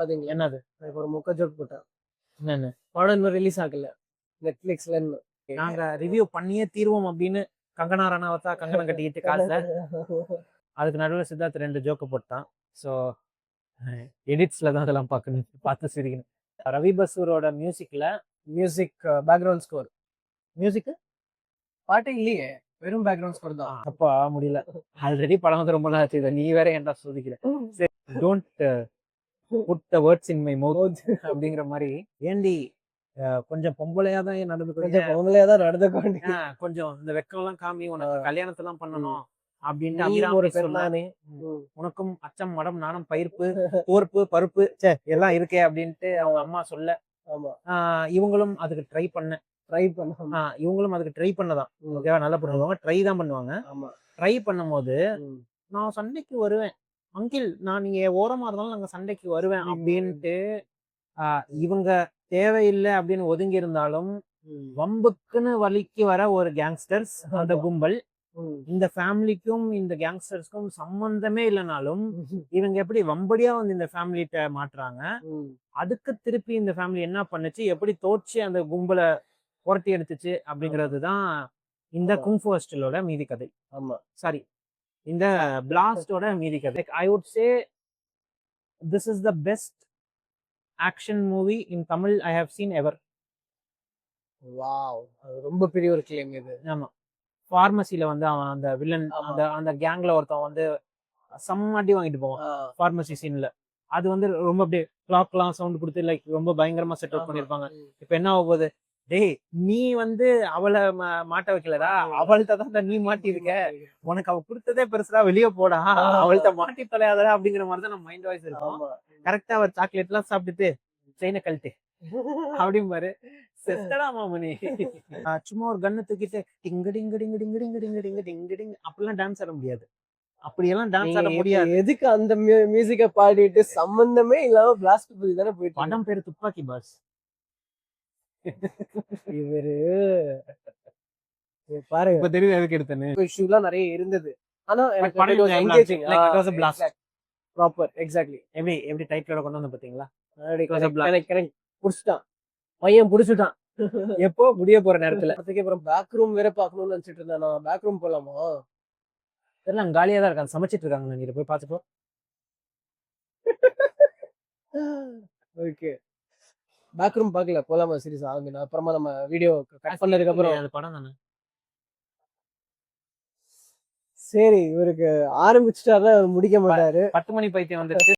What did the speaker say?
பாத்தீங்களா? என்னது? நான் இப்ப ஒரு மொக்க ஜோக் போட்டேன். என்னன்னு? படம் இன்னும் ரிலீஸ் ஆகல. Netflixல இன்னும். நாங்க ரிவ்யூ பண்ணியே தீருவோம் அப்படின்னு கங்கனா ரனாவத்தா கங்கணம் கட்டிக்கிட்டு காசுல அதுக்கு நடுவுல சித்தார்த் 2 ஜோக்கு போட்டான். ஸோ எடிட்ஸ்ல தான் அதெல்லாம் பார்த்து சிரிக்கணும். ரவி பசூரோட மியூசிக்ல மியூசிக் பேக்ரவுண்ட் ஸ்கோர். மியூசிக் பாட்டே இல்லையே. வெறும் பேக்ரவுண்ட் ஸ்கோர் தான். அப்பா முடியல. ஆல்ரெடி படம் வந்து ரொம்ப நாள் ஆச்சு. இதை நீ வேற ஏன்டா சோதிக்கிற? சரி, don't put the words in my mouth அப்படிங்கிற மாதிரி. ஏண்டி கொஞ்சம் பொம்பளையா தான் கொஞ்சம் பொம்பளையா தான் நடந்துக்க கொஞ்சம் இந்த வெக்கம் எல்லாம் காமி, உனக்கு கல்யாணத்தெல்லாம் பண்ணணும் அப்படின்னு நீ அபிராமி ஒரு சொன்னா. பெண்ணானே. உனக்கும் அச்சம் மடம் நாணம் பயிர்ப்பு போர்ப்பு பருப்பு எல்லாம் இருக்கே அப்படின்ட்டு அவங்க அம்மா சொல்ல, ஆமா. இவங்களும் அதுக்கு ட்ரை பண்ண இவங்களும் அதுக்கு ட்ரை பண்ணதான். ஓகேவா? நல்லா பண்ணுவாங்க, ட்ரை தான் பண்ணுவாங்க. ஆமா. ட்ரை பண்ணும்போது நான் சண்டைக்கு வருவேன் அங்கிள், நான் நீங்க ஓரமா இருந்தாலும் நாங்க சண்டைக்கு வருவேன் அப்படின்ட்டு இவங்க தேவையில்லை அப்படின்னு ஒதுங்கி இருந்தாலும் வம்புக்குன்னு வலிக்கு வர ஒரு கேங்ஸ்டர்ஸ் அந்த கும்பல். இந்த ஃபேமிலிக்கும் இந்த கேங்ஸ்டர்ஸ்க்கும் சம்பந்தமே இல்லைனாலும் இவங்க எப்படி வம்படியா வந்து இந்த ஃபேமிலிட்ட மாட்டுறாங்க. அதுக்கு திருப்பி இந்த ஃபேமிலி என்ன பண்ணுச்சு, எப்படி தோற்று அந்த கும்பலை புரட்டி எடுத்துச்சு அப்படிங்கிறது தான் இந்த குங்ஃபு ஹாஸ்டலோட மீதி கதை. ஆமா. சாரி, இந்த பிளாஸ்டோட மீதி கதை. I would say this is the best action movie in Tamil I have seen ever. Wow, அது ரொம்ப பெரிய ஒரு கிளைம் இது. ஆமா, ஃபார்மசில வந்து அவன் அந்த வில்லன் அந்த கேங்ல ஒருத்தன் வந்து சம்மடி வாங்கிட்டு போவான் ஃபார்மசி சீன்ல. அது வந்து ரொம்ப அப்படியே கிளாக்லாம் சவுண்ட் கொடுத்து லைக் ரொம்ப பயங்கரமா செட் அவுட் பண்ணிருப்பாங்க. இப்ப என்ன ஆக போகுது, டேய் நீ வந்து அவளை மாட்ட வைக்கலடா, அவள்கிட்ட தான் நீ மாட்டிருக்க, உனக்கு அவ கொடுத்ததே பெருசுடா, வெளியே போடா, அவள்கிட்ட மாட்டி தொலையாதடா அப்படிங்கிற மாதிரி தான் நம்ம மைண்ட் வாய்ஸ் இருக்கும். கரெக்டா அவர் சாக்லேட் எல்லாம் சாப்பிட்டுட்டு செயினை கழட்டு அப்படின்னு பாரு, செத்தடா மாமனி. சும்மா ஒரு கண்ணு தூக்கிட்டு டிங்கு டிங்கு டிங்கு டிங்கு டிங்கு டிங்கு டிங்கு டிங்கு டிங்கு அப்படிலாம் டான்ஸ் ஆட முடியாது. அப்படியெல்லாம் டான்ஸ் ஆட முடியாது. எதுக்கு அந்த மியூசிக்க பாடிட்டு சம்பந்தமே இல்லாம பிளாஸ்ட் பண்ணி தானே போயிட்டு. படம் பேரு துப்பாக்கி பாஸ். இவரு பாருங்க, இப்ப தெரியுது எதுக்கு எடுத்தேன்னு. இஷ்யூலாம் நிறைய இருந்தது. ஆனா எனக்கு ப்ராப்பர் எக்ஸாக்ட்லி எப்படி டைட்டிலோட கொண்டு வந்து பாத்தீங்களா? புடிச்சிட்டான் பையன், புடிச்சுட்டான். எப்போ முடிய போற நேரத்துல. அப்புறம் பேக் ரூம் வேற பாக்கணும்னு நினைச்சிட்டு இருந்தேன். நான் பேக் ரூம் போலாமா? தெரியல, காலியா தான் இருக்காங்க, சமைச்சிட்டு இருக்காங்க. நீங்க போய் பாத்துப்போ. ஓகே, பேக் ரூம் பாக்கல, போலாமா சீரியஸா? ஆகுங்க, அப்புறமா நம்ம வீடியோ கட் பண்ணதுக்கு அப்புறம். அது படம் தானே. சரி, இவருக்கு ஆரம்பிச்சுட்டாருன்னா முடிக்க மாட்டாரு. 10 மணி பைத்தியம் வந்துருச்சு.